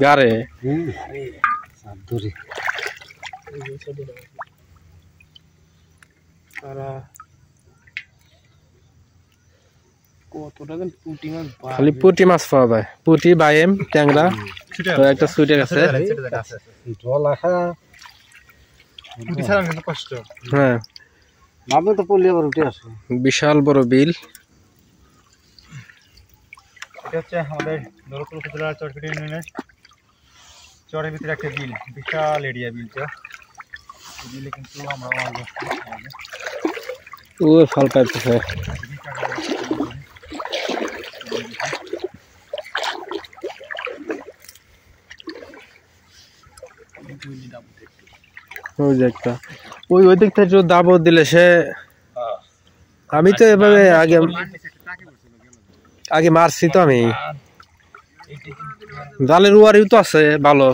গারে খালি পুঁটি মাছ পাওয়া যায়, পুঁটি বাইম ট্যাংরা একটা সুইটের আছে। হ্যাঁ বিশাল বড় বিল। আমাদের নরকুল উপজেলার চরকাটি ইউনিয়নের চরের ভিতরে একটা বিল, বিশাল এরিয়া বিলটা। বিলে কিন্তু আমরা ফল পাইতেছে। ওই যে একটা ওই দিক থেকে দাবত দিলে সে, আমি তো এভাবে আগে মারছি তো, আমি জালের উয়ারিও তো আছে ভালো,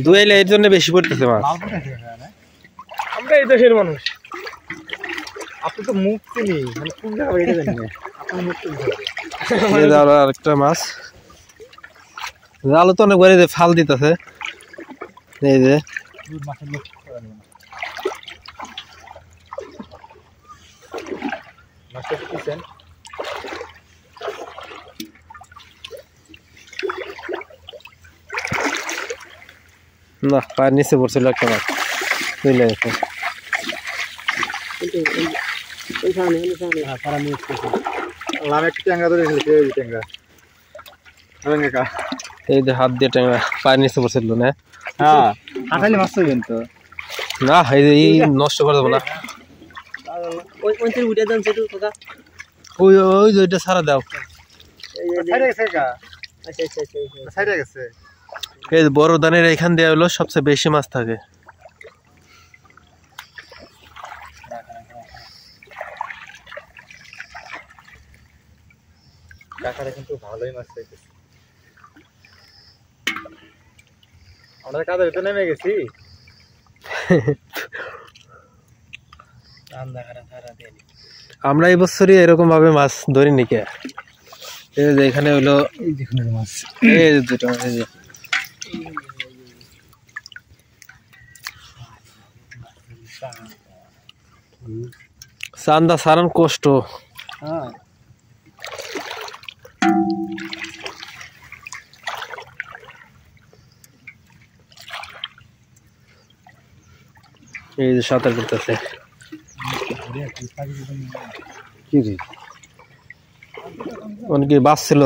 দুয়াইলে এর জন্য বেশি পড়তেছে মাছ। আমরা এই দেশের মানুষ, আপনি তো মুখ চিনি মানে কোন জায়গা আরেকটা মাছ জালও তো অনেক বড় ফাল দিতেছে। এই যে না পায়ের নিচে পড়ছিল একটা মাছ, বুঝলে গেছে। এই যে হাত দিয়ে ট্যাংরা পায়ের নিচে পড়ছিল না, না এই নষ্ট করে দেবো না। ওই ওই যে ওইটা ছাড়া দাও। এই বড় দানের এখান দিয়ে হলো সবচেয়ে বেশি মাছ থাকে। কাকারা কিন্তু ভালোই মাছ পাইতেছে। আমরা কাদের তো নেমে গেছি। আমরা এই বছরই এরকম ভাবে মাছ ধরি নি কে। এই যে এখানে হলো মাছ, এই যে দুটো এই যে চান্দা সারান কষ্ট। এই যে সাঁতার করতেছে অনেকে বাস ছিল।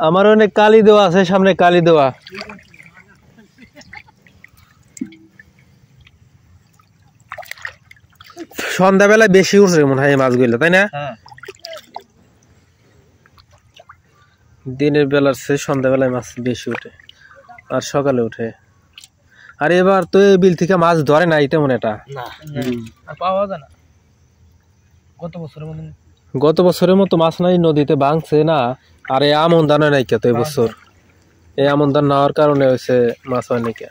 আমার অনেক কালি দেওয়া আছে, সামনে কালি দেওয়া। সন্ধ্যাবেলায় বেশি উঠছে মনে হয় এই মাছগুলো, তাই না? দিনের বেলার চেয়ে সন্ধ্যাবেলায় মাছ বেশি উঠে আর সকালে উঠে। আর এবার তো এই বিল থেকে মাছ ধরে না তেমন, এটা পাওয়া যায় না। গত বছরের মতো মাছ নাই, নদীতে ভাঙছে না। আর এই আমন ধান নাই কে তো এই বছর, এই আমন ধান নেওয়ার কারণে হয়েছে মাছ হয় নাকি।